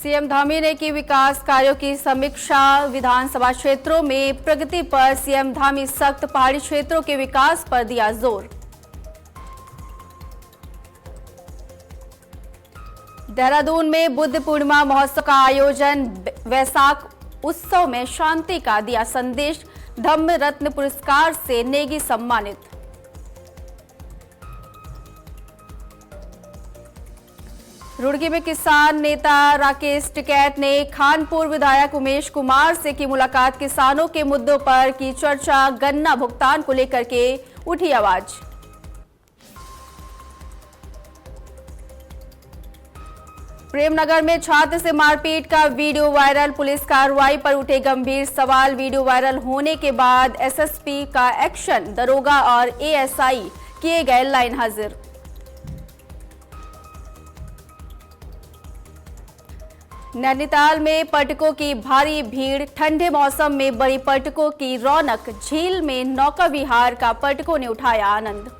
CM Dhami ने की विकास कार्यों की समीक्षा। विधानसभा क्षेत्रों में प्रगति पर सीएम धामी सख्त। पहाड़ी क्षेत्रों के विकास पर दिया जोर। देहरादून में बुद्ध पूर्णिमा महोत्सव का आयोजन। वैशाख उत्सव में शांति का दिया संदेश। धम्म रत्न पुरस्कार से नेगी सम्मानित। रुड़की में किसान नेता राकेश टिकैत ने खानपुर विधायक उमेश कुमार से की मुलाकात। किसानों के मुद्दों पर की चर्चा। गन्ना भुगतान को लेकर के उठी आवाज। प्रेमनगर में छात्र से मारपीट का वीडियो वायरल। पुलिस कार्रवाई पर उठे गंभीर सवाल। वीडियो वायरल होने के बाद एसएसपी का एक्शन। दरोगा और एएसआई किए गए लाइन हाजिर। नैनीताल में पर्यटकों की भारी भीड़। ठंडे मौसम में बड़ी पर्यटकों की रौनक। झील में नौका विहार का पर्यटकों ने उठाया आनंद।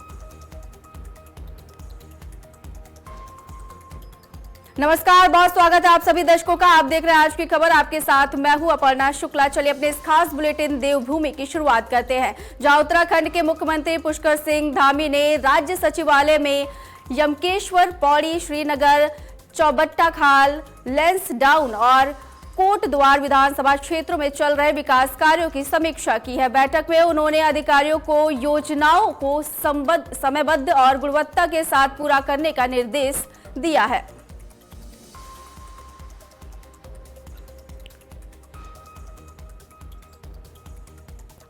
नमस्कार, बहुत स्वागत है आप सभी दर्शकों का। आप देख रहे हैं आज की खबर। आपके साथ मैं हूं अपर्णा शुक्ला। चलिए अपने इस खास बुलेटिन देवभूमि की शुरुआत करते हैं, जहां उत्तराखंड के मुख्यमंत्री पुष्कर सिंह धामी ने राज्य सचिवालय में यमकेश्वर पौड़ी, श्रीनगर, चौबट्टा खाल, लैंसडाउन और कोटद्वार विधानसभा क्षेत्रों में चल रहे विकास कार्यों की समीक्षा की है। बैठक में उन्होंने अधिकारियों को योजनाओं को समयबद्ध और गुणवत्ता के साथ पूरा करने का निर्देश दिया है।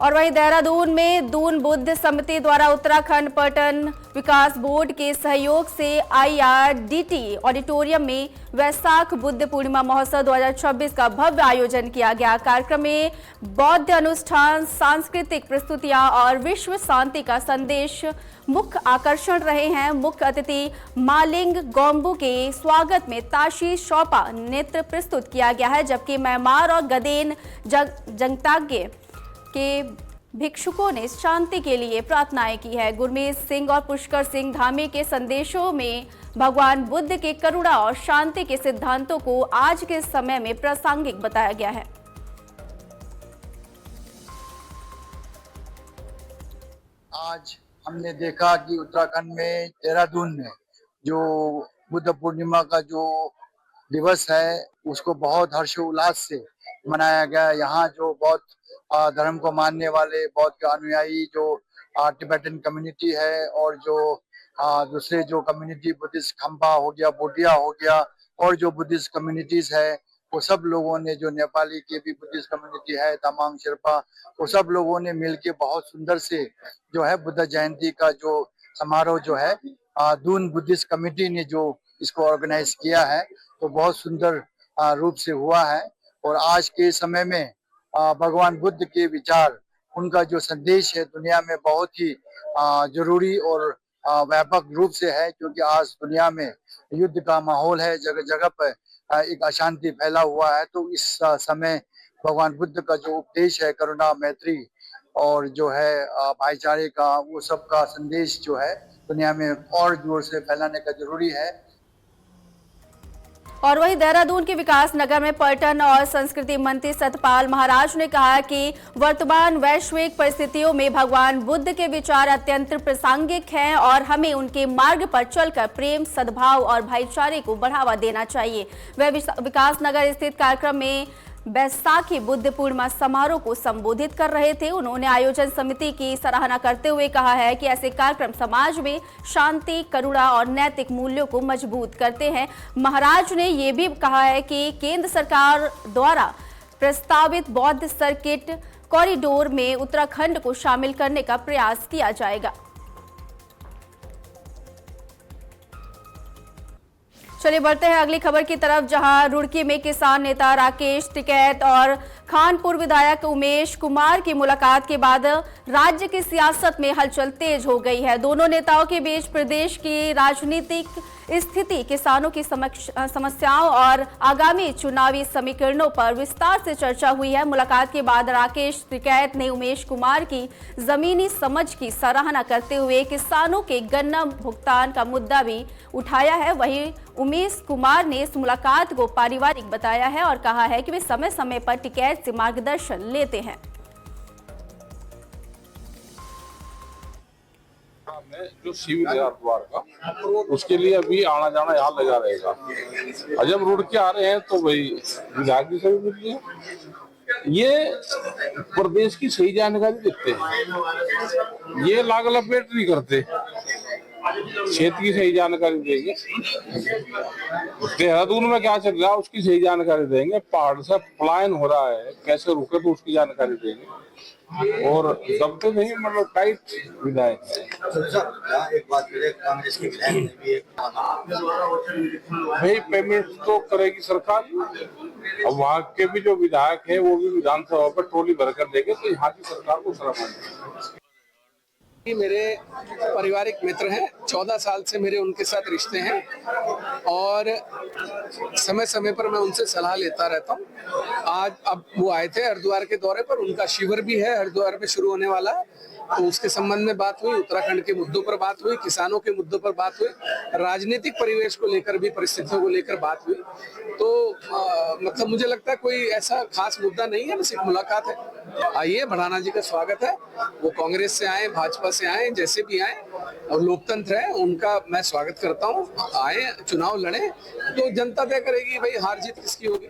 और वहीं देहरादून में दून बुद्ध समिति द्वारा उत्तराखंड पर्यटन विकास बोर्ड के सहयोग से आईआरडीटी ऑडिटोरियम में वैशाख बुद्ध पूर्णिमा महोत्सव 2026 का भव्य आयोजन किया गया। कार्यक्रम में बौद्ध अनुष्ठान, सांस्कृतिक प्रस्तुतियां और विश्व शांति का संदेश मुख्य आकर्षण रहे हैं। मुख्य अतिथि मालिंग गोम्बू के स्वागत में ताशी शौपा नृत्य प्रस्तुत किया गया है, जबकि म्यांमार और गदेन जंगताग्य के भिक्षुकों ने शांति के लिए प्रार्थनाएं की है। गुरमीत सिंह और पुष्कर सिंह धामी के संदेशों में भगवान बुद्ध के करुणा और शांति के सिद्धांतों को आज के समय में प्रासंगिक बताया गया है। आज हमने देखा कि उत्तराखंड में देहरादून में जो बुद्ध पूर्णिमा का जो दिवस है उसको बहुत हर्षोल्लास से मनाया गया। यहाँ जो बौद्ध धर्म को मानने वाले बौद्ध के अनुयायी जो टिबेटन कम्युनिटी है और जो दूसरे जो कम्युनिटी बुद्धिस्ट खंबा हो गया, बोडिया हो गया और जो बुद्धिस्ट कम्युनिटीज है वो सब लोगों ने, जो नेपाली के भी बुद्धिस्ट कम्युनिटी है, तमांग शेरपा, वो सब लोगों ने मिलके बहुत सुंदर से जो है बुद्ध जयंती का जो समारोह जो है दून बुद्धिस्ट कमेटी ने जो इसको ऑर्गेनाइज किया है तो बहुत सुंदर रूप से हुआ है। और आज के समय में भगवान बुद्ध के विचार, उनका जो संदेश है दुनिया में बहुत ही जरूरी और व्यापक रूप से है, क्योंकि आज दुनिया में युद्ध का माहौल है, जगह जगह पर एक अशांति फैला हुआ है। तो इस समय भगवान बुद्ध का जो उपदेश है करुणा, मैत्री और जो है भाईचारे का, वो सब का संदेश जो है दुनिया में और जोर से फैलाने का जरूरी है। और वहीं देहरादून के विकास नगर में पर्यटन और संस्कृति मंत्री सतपाल महाराज ने कहा कि वर्तमान वैश्विक परिस्थितियों में भगवान बुद्ध के विचार अत्यंत प्रासंगिक हैं और हमें उनके मार्ग पर चलकर प्रेम, सद्भाव और भाईचारे को बढ़ावा देना चाहिए। वह विकास नगर स्थित कार्यक्रम में बैसाखी बुद्ध पूर्णिमा समारोह को संबोधित कर रहे थे। उन्होंने आयोजन समिति की सराहना करते हुए कहा है कि ऐसे कार्यक्रम समाज में शांति, करुणा और नैतिक मूल्यों को मजबूत करते हैं। महाराज ने ये भी कहा है कि केंद्र सरकार द्वारा प्रस्तावित बौद्ध सर्किट कॉरिडोर में उत्तराखंड को शामिल करने का प्रयास किया जाएगा। चलिए बढ़ते हैं अगली खबर की तरफ, जहां रुड़की में किसान नेता राकेश टिकैत और खानपुर विधायक उमेश कुमार की मुलाकात के बाद राज्य की सियासत में हलचल तेज हो गई है। दोनों नेताओं के बीच प्रदेश की राजनीतिक स्थिति, किसानों की समस्याओं और आगामी चुनावी समीकरणों पर विस्तार से चर्चा हुई है। मुलाकात के बाद राकेश टिकैत ने उमेश कुमार की जमीनी समझ की सराहना करते हुए किसानों के गन्ना भुगतान का मुद्दा भी उठाया है। वहीं उमेश कुमार ने इस मुलाकात को पारिवारिक बताया है और कहा है कि वे समय समय पर टिकैत से मार्गदर्शन लेते हैं। जो शिविर है हरिद्वार का, उसके लिए अभी आना जाना यहाँ लगा रहेगा। और जब रोड के आ रहे हैं तो भाई विधायक जी से भी मिलिए, ये प्रदेश की सही जानकारी देते हैं, ये लाग लपेट नहीं करते, क्षेत्र की सही जानकारी देंगे। देहरादून में क्या चल रहा है उसकी सही जानकारी देंगे, पहाड़ से पलायन हो रहा है कैसे रुके तो उसकी जानकारी देंगे। और दबते नहीं, मतलब टाइट विधायक है। एक बात कांग्रेस के विधायक भी भाई पेमेंट तो करेगी सरकार, अब वहाँ के भी जो विधायक है वो भी विधानसभा पर ट्रॉली भरकर देंगे, तो यहाँ की सरकार को शर्म आएगी। मेरे पारिवारिक मित्र हैं, 14 साल से मेरे उनके साथ रिश्ते हैं और समय समय पर मैं उनसे सलाह लेता रहता हूं। आज अब वो आए थे हरिद्वार के दौरे पर, उनका शिविर भी है हरिद्वार में शुरू होने वाला है, तो उसके संबंध में बात हुई, उत्तराखंड के मुद्दों पर बात हुई, किसानों के मुद्दों पर बात हुई, राजनीतिक परिवेश को लेकर भी, परिस्थितियों को लेकर बात हुई। तो मतलब मुझे लगता है कोई ऐसा खास मुद्दा नहीं है, बस एक मुलाकात है। आइए, भड़ाना जी का स्वागत है, वो कांग्रेस से आए, भाजपा से आए, जैसे भी आए, और लोकतंत्र है उनका मैं स्वागत करता हूँ। आए, चुनाव लड़े तो जनता तय करेगी भाई हार जीत किसकी होगी।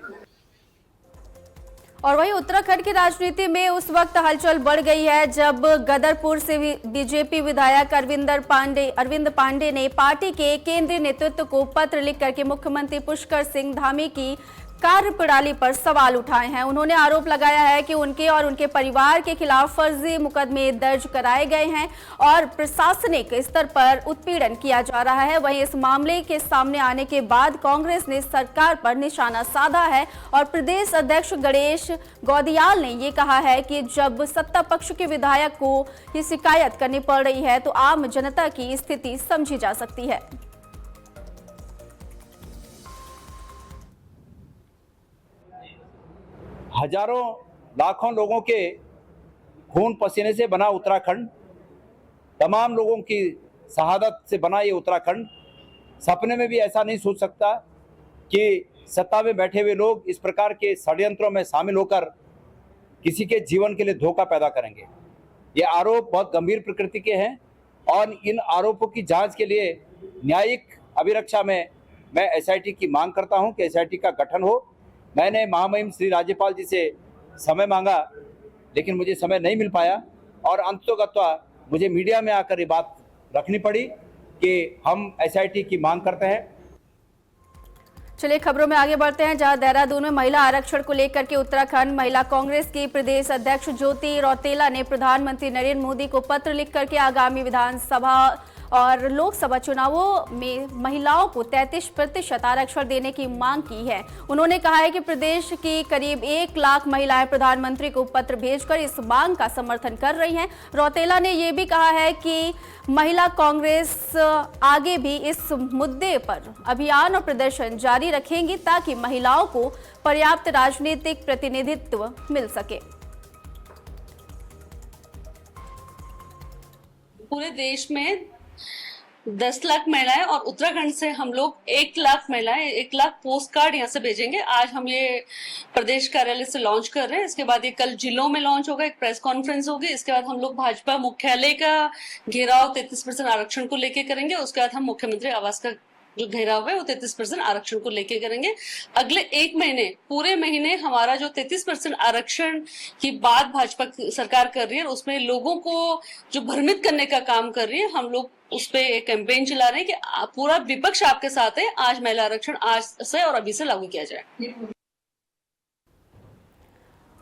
और वहीं उत्तराखंड की राजनीति में उस वक्त हलचल बढ़ गई है जब गदरपुर से बीजेपी विधायक अरविंद पांडे ने पार्टी के केंद्रीय नेतृत्व को पत्र लिख करके मुख्यमंत्री पुष्कर सिंह धामी की कार्यप्रणाली पर सवाल उठाए हैं। उन्होंने आरोप लगाया है कि उनके और उनके परिवार के खिलाफ फर्जी मुकदमे दर्ज कराए गए हैं और प्रशासनिक स्तर पर उत्पीड़न किया जा रहा है। वहीं इस मामले के सामने आने के बाद कांग्रेस ने सरकार पर निशाना साधा है और प्रदेश अध्यक्ष गणेश गौदियाल ने ये कहा है कि जब सत्ता पक्ष के विधायक को ये शिकायत करनी पड़ रही है तो आम जनता की स्थिति समझी जा सकती है। हजारों लाखों लोगों के खून पसीने से बना उत्तराखंड, तमाम लोगों की शहादत से बना ये उत्तराखंड, सपने में भी ऐसा नहीं सोच सकता कि सत्ता में बैठे हुए लोग इस प्रकार के षड्यंत्रों में शामिल होकर किसी के जीवन के लिए धोखा पैदा करेंगे। ये आरोप बहुत गंभीर प्रकृति के हैं और इन आरोपों की जांच के लिए न्यायिक अभिरक्षा में मैं एसआईटी की मांग करता हूं कि एसआईटी का गठन हो। मैंने महामहिम श्री राज्यपाल जी से समय मांगा, लेकिन मुझे समय नहीं मिल पाया और अंततोगत्वा मुझे मीडिया में आकर ये बात रखनी पड़ी कि हम एसआईटी की मांग करते हैं। चलिए खबरों में आगे बढ़ते हैं, जहां देहरादून में महिला आरक्षण को लेकर के उत्तराखंड महिला कांग्रेस की प्रदेश अध्यक्ष ज्योति रौतेला ने प्रधानमंत्री नरेंद्र मोदी को पत्र लिख करके आगामी विधानसभा और लोकसभा चुनावों में महिलाओं को 33% आरक्षण देने की मांग की है। उन्होंने कहा है कि प्रदेश की करीब 1 लाख महिलाएं प्रधानमंत्री को पत्र भेजकर इस मांग का समर्थन कर रही हैं। रौतेला ने यह भी कहा है कि महिला कांग्रेस आगे भी इस मुद्दे पर अभियान और प्रदर्शन जारी रखेंगी ताकि महिलाओं को पर्याप्त राजनीतिक प्रतिनिधित्व मिल सके। पूरे देश में 10 लाख महिलाएं और उत्तराखंड से हम लोग 1 लाख महिलाएं, 1 लाख पोस्ट कार्ड यहाँ से भेजेंगे। आज हम ये प्रदेश कार्यालय से लॉन्च कर रहे हैं, इसके बाद ये कल जिलों में लॉन्च होगा, एक प्रेस कॉन्फ्रेंस होगी। इसके बाद हम लोग भाजपा मुख्यालय का घेराव 33% आरक्षण को लेके करेंगे। उसके बाद हम मुख्यमंत्री आवास का जो घेराव है वो 33% आरक्षण को लेके करेंगे। अगले 1 महीने, पूरे महीने हमारा जो 33% आरक्षण की बात भाजपा सरकार कर रही है उसमें लोगों को जो भ्रमित करने का काम कर रही है, हम लोग उस पे एक कैंपेन चला रहे हैं कि पूरा विपक्ष आपके साथ है। आज महिला आरक्षण आज से और अभी से लागू किया जाए।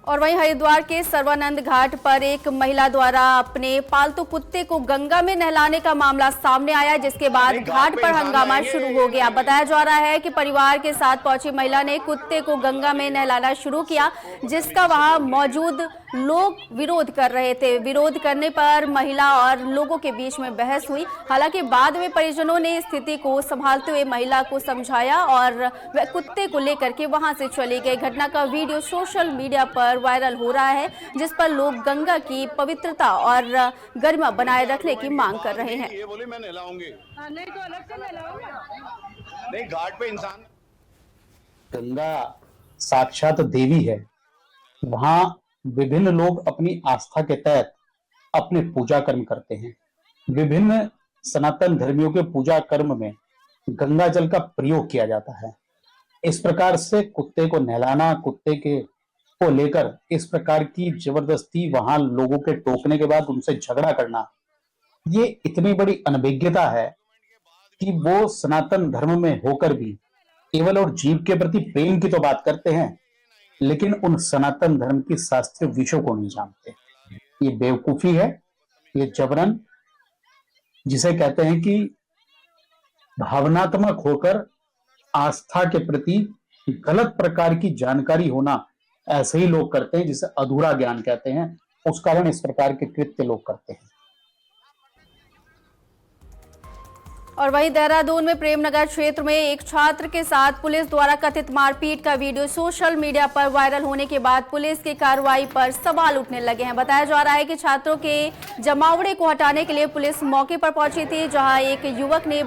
और वहीं हरिद्वार के सर्वानंद घाट पर एक महिला द्वारा अपने पालतू कुत्ते को गंगा में नहलाने का मामला सामने आया, जिसके बाद घाट पर हंगामा शुरू हो गया। बताया जा रहा है कि परिवार के साथ पहुंची महिला ने कुत्ते को गंगा में नहलाना शुरू किया, जिसका वहां मौजूद लोग विरोध कर रहे थे। विरोध करने पर महिला और लोगों के बीच में बहस हुई। हालांकि बाद में परिजनों ने स्थिति को संभालते हुए महिला को समझाया और वह कुत्ते को लेकर के वहां से चली गई। घटना का वीडियो सोशल मीडिया पर वायरल हो रहा है, जिस पर लोग गंगा की पवित्रता और गरिमा बनाए रखने की मांग कर रहे हैं। ये बोले मैं नहलाऊंगी, नहीं तो अलग से नहलाऊंगा। नहीं, घाट पे इंसान गंगा साक्षात देवी है। वहां विभिन्न लोग अपनी आस्था के तहत अपने पूजा कर्म करते हैं। विभिन्न सनातन धर्मियों के पूजा कर्म में गंगा जल का प्रयोग किया जाता है। इस प्रकार से कुत्ते को नहलाना, कुत्ते के को लेकर इस प्रकार की जबरदस्ती वहां लोगों के टोकने के बाद उनसे झगड़ा करना, ये इतनी बड़ी अनभिज्ञता है कि वो सनातन धर्म में होकर भी केवल और जीव के प्रति प्रेम की तो बात करते हैं, लेकिन उन सनातन धर्म की शास्त्रीय विषयों को नहीं जानते। ये बेवकूफी है, ये जबरन, जिसे कहते हैं कि भावनात्मक होकर आस्था के प्रति गलत प्रकार की जानकारी होना, ऐसे ही लोग करते हैं, जिसे अधूरा ज्ञान कहते हैं। उस कारण इस प्रकार के कृत्य लोग करते हैं। और वहीं देहरादून में प्रेमनगर क्षेत्र में एक छात्र के साथ पुलिस द्वारा कथित मारपीट का वीडियो सोशल मीडिया पर वायरल होने के बाद पुलिस की कार्रवाई पर सवाल उठने लगे हैं। बताया जा रहा है कि छात्रों के जमावड़े को हटाने के लिए पुलिस मौके पर पहुंची थी, जहां एक युवक ने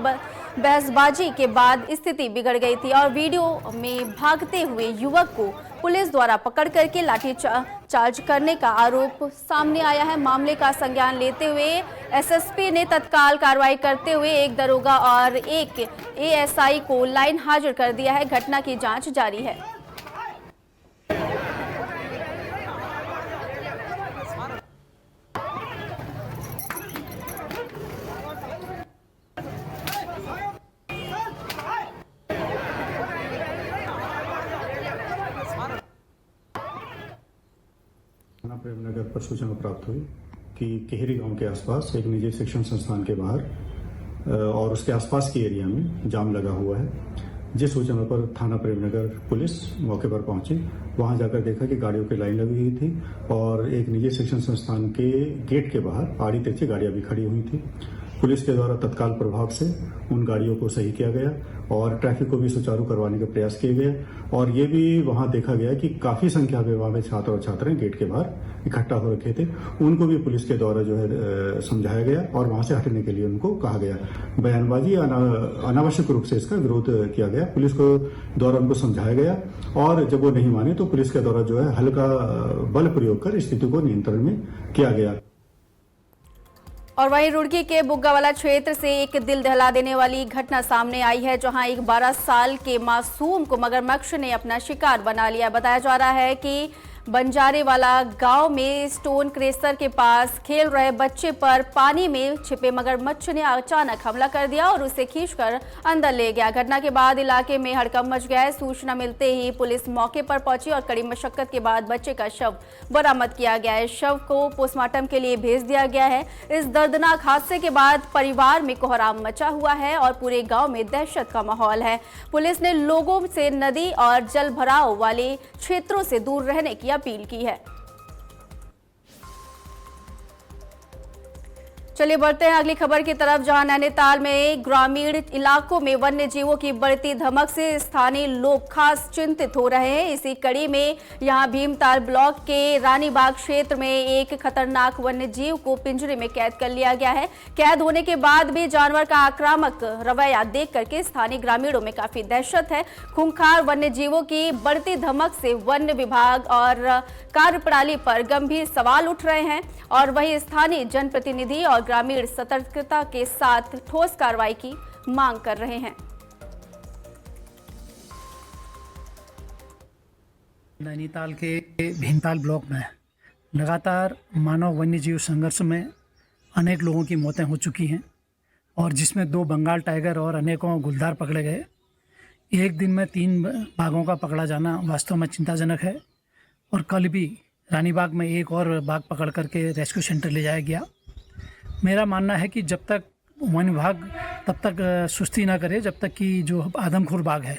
बहसबाजी के बाद स्थिति बिगड़ गई थी और वीडियो में भागते हुए युवक को पुलिस द्वारा पकड़ करके लाठी चार्ज करने का आरोप सामने आया है। मामले का संज्ञान लेते हुए एसएसपी ने तत्काल कार्रवाई करते हुए एक दरोगा और एक एएसआई को लाइन हाजिर कर दिया है। घटना की जांच जारी है। थाना प्रेमनगर पर सूचना प्राप्त हुई कि केहरी गांव के आसपास एक निजी शिक्षण संस्थान के बाहर और उसके आसपास के एरिया में जाम लगा हुआ है। जिस सूचना पर थाना प्रेमनगर पुलिस मौके पर पहुंची, वहां जाकर देखा कि गाड़ियों की लाइन लगी हुई थी और एक निजी शिक्षण संस्थान के गेट के बाहर आड़ी तिरछी गाड़ियां भी खड़ी हुई थी। पुलिस के द्वारा तत्काल प्रभाव से उन गाड़ियों को सही किया गया और ट्रैफिक को भी सुचारू करवाने के प्रयास किए गए और ये भी वहां देखा गया कि काफी संख्या में वहां पे छात्र और छात्राएं गेट के बाहर इकट्ठा हो रखे थे। उनको भी पुलिस के द्वारा जो है समझाया गया और वहां से हटने के लिए उनको कहा गया। बयानबाजी अनावश्यक रूप से इसका विरोध किया गया। पुलिस को द्वारा उनको समझाया गया और जब वो नहीं माने तो पुलिस के द्वारा जो है हल्का बल प्रयोग कर स्थिति को नियंत्रण में किया गया। और वहीं रुड़की के बुग्गावाला क्षेत्र से एक दिल दहला देने वाली घटना सामने आई है, जहां एक 12 साल के मासूम को मगरमच्छ ने अपना शिकार बना लिया। बताया जा रहा है कि बंजारेवाला गांव में स्टोन क्रेशर के पास खेल रहे बच्चे पर पानी में छिपे मगरमच्छ ने अचानक हमला कर दिया और उसे खींचकर अंदर ले गया। घटना के बाद इलाके में हड़कंप मच गया है। सूचना मिलते ही पुलिस मौके पर पहुंची और कड़ी मशक्कत के बाद बच्चे का शव बरामद किया गया है। शव को पोस्टमार्टम के लिए भेज दिया गया है। इस दर्दनाक हादसे के बाद परिवार में कोहराम मचा हुआ है और पूरे गांव में दहशत का माहौल है। पुलिस ने लोगों से नदी और जल भराव वाले क्षेत्रों से दूर रहने की अपील की है। चलिए बढ़ते हैं अगली खबर की तरफ, जहां नैनीताल में ग्रामीण इलाकों में वन्य जीवों की बढ़ती धमक से स्थानीय लोग खास चिंतित हो रहे हैं। इसी कड़ी में यहां भीमताल ब्लॉक के रानीबाग क्षेत्र में एक खतरनाक वन्य जीव को पिंजरे में कैद कर लिया गया है। कैद होने के बाद भी जानवर का आक्रामक रवैया देख करके स्थानीय ग्रामीणों में काफी दहशत है। खूंखार वन्य जीवों की बढ़ती धमक से वन विभाग और कार्यप्रणाली पर गंभीर सवाल उठ रहे हैं और वहीं स्थानीय जनप्रतिनिधि और ग्रामीण सतर्कता के साथ ठोस कार्रवाई की मांग कर रहे हैं। नैनीताल के भीमताल ब्लॉक में लगातार मानव वन्यजीव संघर्ष में अनेक लोगों की मौतें हो चुकी हैं और जिसमें 2 बंगाल टाइगर और अनेकों गुलदार पकड़े गए। एक दिन में 3 बाघों का पकड़ा जाना वास्तव में चिंताजनक है और कल भी रानीबाग में एक और बाघ पकड़ करके रेस्क्यू सेंटर ले जाया गया। मेरा मानना है कि जब तक वन विभाग तब तक सुस्ती ना करे जब तक कि जो आदमखोर बाघ है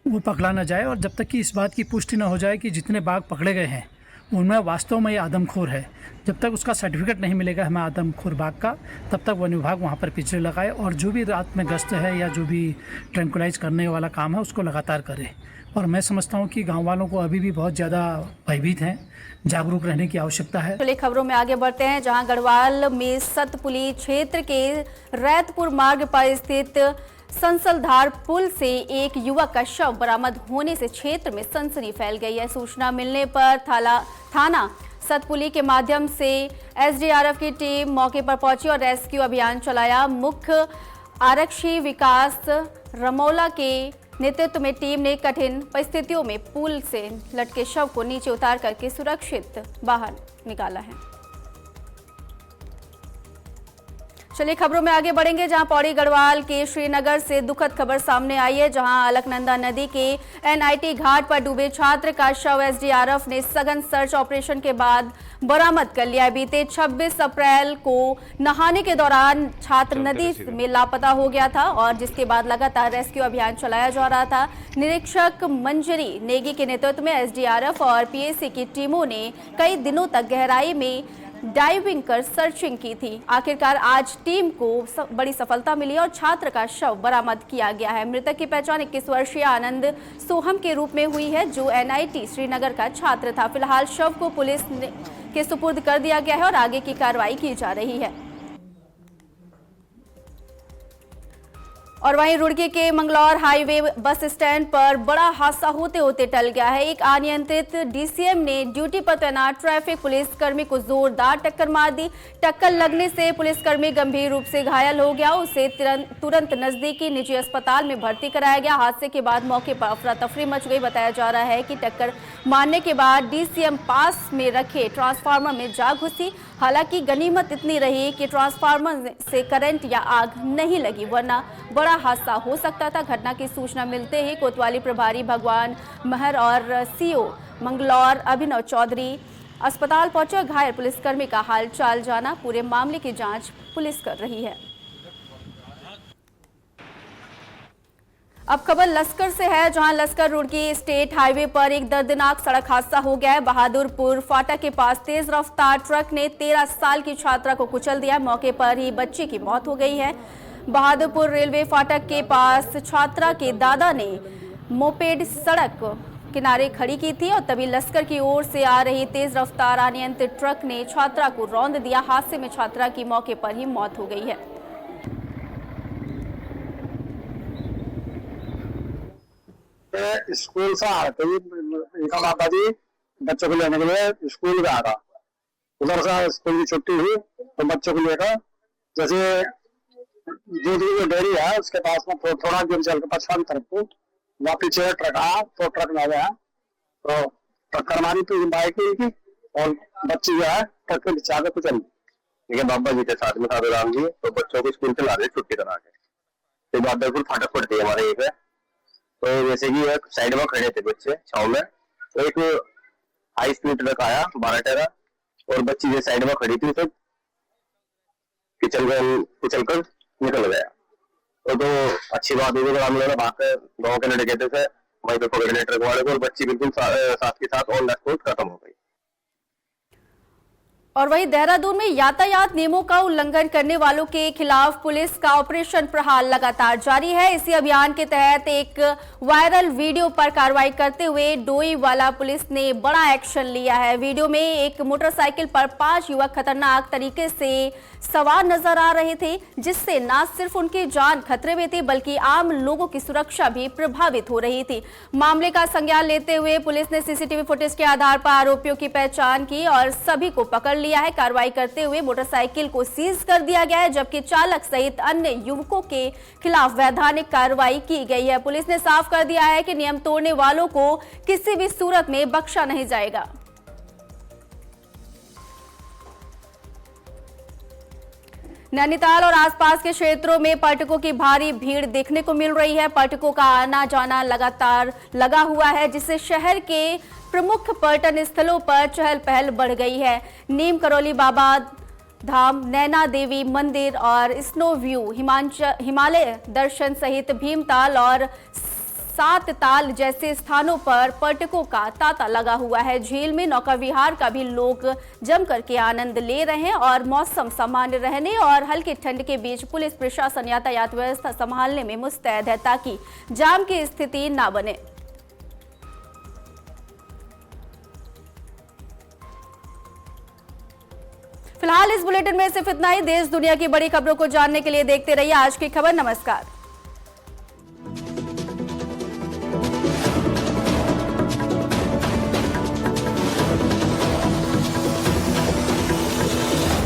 वो पकड़ा ना जाए, और जब तक कि इस बात की पुष्टि ना हो जाए कि जितने बाघ पकड़े गए हैं उनमें वास्तव में ये आदमखोर है, जब तक उसका सर्टिफिकेट नहीं मिलेगा हमें आदमखोर बाघ का, तब तक वन विभाग वहाँ पर पिंजरे लगाए और जो भी रात में गश्त है या जो भी ट्रैंकुलाइज करने वाला काम है उसको लगातार करे। और मैं समझता हूँ कि गाँव वालों को अभी भी बहुत ज़्यादा भयभीत हैं, जागरूक रहने की आवश्यकता है। चलिए खबरों में आगे बढ़ते हैं, जहां गढ़वाल में सतपुली क्षेत्र के रैतपुर मार्ग पर स्थित संसलधार पुल से एक युवक का शव बरामद होने से क्षेत्र में सनसनी फैल गई है। सूचना मिलने पर थाना सतपुली के माध्यम से एसडीआरएफ की टीम मौके पर पहुंची और रेस्क्यू अभियान चलाया। मुख्य आरक्षी विकास रमौला के नेतृत्व में टीम ने कठिन परिस्थितियों में पुल से लटके शव को नीचे उतार करके सुरक्षित बाहर निकाला है। चलिए खबरों में आगे बढ़ेंगे, जहां पौड़ी गढ़वाल के श्रीनगर से दुखद खबर सामने आई है, जहां अलकनंदा नदी के एनआईटी घाट पर डूबे छात्र का शव एसडीआरएफ ने सघन सर्च ऑपरेशन के बाद बरामद कर लिया है। बीते 26 अप्रैल को नहाने के दौरान छात्र नदी में लापता हो गया था और जिसके बाद लगातार रेस्क्यू अभियान चलाया जा रहा था। निरीक्षक मंजरी नेगी के नेतृत्व में एसडीआरएफ और पीएसी की टीमों ने कई दिनों तक गहराई में डाइविंग कर सर्चिंग की थी। आखिरकार आज टीम को बड़ी सफलता मिली और छात्र का शव बरामद किया गया है। मृतक की पहचान 21 वर्षीय आनंद सोहम के रूप में हुई है, जो एनआईटी श्रीनगर का छात्र था। फिलहाल शव को पुलिस के सुपुर्द कर दिया गया है और आगे की कार्रवाई की जा रही है। और वहीं रुड़की के मंगलौर हाईवे बस स्टैंड पर बड़ा हादसा होते होते टल गया है। एक अनियंत्रित डीसीएम ने ड्यूटी पर तैनात ट्रैफिक पुलिसकर्मी को जोरदार टक्कर मार दी। टक्कर लगने से पुलिसकर्मी गंभीर रूप से घायल हो गया। उसे तुरंत नजदीकी निजी अस्पताल में भर्ती कराया गया। हादसे के बाद मौके पर अफरा तफरी मच गई। बताया जा रहा है कि टक्कर मारने के बाद डीसीएम पास में रखे ट्रांसफार्मर में जा घुसी। हालांकि गनीमत इतनी रही कि ट्रांसफार्मर से करंट या आग नहीं लगी, वरना बड़ा हादसा हो सकता था। घटना की सूचना मिलते ही कोतवाली प्रभारी भगवान महर और सीओ मंगलौर अभिनव चौधरी अस्पताल पहुंचे। घायल पुलिसकर्मी का हाल चाल जाना। पूरे मामले की जांच पुलिस कर रही है। अब खबर लस्कर से है, जहां लस्कर रुड़की स्टेट हाईवे पर एक दर्दनाक सड़क हादसा हो गया है। बहादुरपुर फाटक के पास तेज रफ्तार ट्रक ने 13 साल की छात्रा को कुचल दिया। मौके पर ही बच्ची की मौत हो गई है। बहादुरपुर रेलवे फाटक के पास छात्रा के दादा ने मोपेड सड़क किनारे खड़ी की थी और तभी लस्कर की ओर से आ रही तेज रफ्तार अनियंत्रित ट्रक ने छात्रा को रौंद दिया। हादसे में छात्रा की मौके पर ही मौत हो गई है। स्कूल से आ रहे इनका माता जी बच्चों को लेने के लिए स्कूल गया था। उधर से स्कूल की छुट्टी हुई तो बच्चों को लेकर जैसे दूध की डेयरी है उसके पास में थोड़ा दूर चल के पछवाड़ी तरफ को वहाँ पीछे ट्रक आया तो ट्रक में गया तो टक्कर मारी तो बाइक की और बच्ची जो है ट्रक के पीछे आगे कुचल। ठीक है, बाबा जी के साथ में साधु राम जी तो बच्चों को स्कूल से ला रहे छुट्टी करा के। तो बहादुरपुर फाटक पड़ती है हमारे एक है, तो जैसे कि एक साइड में खड़े थे बच्चे छाव में, तो एक हाई स्पीड ट्रक आया 12 टायरा और बच्ची जो साइड में खड़ी थी तो कुचल कर निकल गया। तो अच्छी बात हुई हम लोगों ने भागकर गाँव के लड़के थे वहीं पे पकड़ने ट्रक वाले को और बच्ची बिल्कुल साथ के साथ ऑन द स्पॉट खत्म हो गई। और वहीं देहरादून में यातायात नियमों का उल्लंघन करने वालों के खिलाफ पुलिस का ऑपरेशन प्रहार लगातार जारी है। इसी अभियान के तहत एक वायरल वीडियो पर कार्रवाई करते हुए डोईवाला पुलिस ने बड़ा एक्शन लिया है। वीडियो में एक मोटरसाइकिल पर 5 युवक खतरनाक तरीके से सवार नजर आ रहे थे, जिससे न सिर्फ उनकी जान खतरे में थी बल्कि आम लोगों की सुरक्षा भी प्रभावित हो रही थी। मामले का संज्ञान लेते हुए पुलिस ने सीसीटीवी फुटेज के आधार पर आरोपियों की पहचान की और सभी को पकड़ लिया है। कार्रवाई करते हुए मोटरसाइकिल को सीज कर दिया गया है, जबकि चालक सहित अन्य युवकों के खिलाफ वैधानिक कार्रवाई की गई है। पुलिस ने साफ कर दिया है कि नियम तोड़ने वालों को किसी भी सूरत में बख्शा नहीं जाएगा। नैनीताल और आसपास के क्षेत्रों में पर्यटकों की भारी भीड़ देखने को मिल रही है। पर्यटकों का आना जाना लगातार लगा हुआ है, जिससे शहर के प्रमुख पर्यटन स्थलों पर चहल पहल बढ़ गई है। नीम करौली बाबा धाम, नैना देवी मंदिर और स्नो व्यू, हिमालय दर्शन सहित भीमताल और सात ताल जैसे स्थानों पर पर्यटकों का तांता लगा हुआ है। झील में नौका विहार का भी लोग जम करके आनंद ले रहे हैं और मौसम सामान्य रहने और हल्की ठंड के बीच पुलिस प्रशासन यातायात व्यवस्था संभालने में मुस्तैद है ताकि जाम की स्थिति ना बने। फिलहाल इस बुलेटिन में सिर्फ इतना ही। देश दुनिया की बड़ी खबरों को जानने के लिए देखते रहिए आज की खबर। नमस्कार।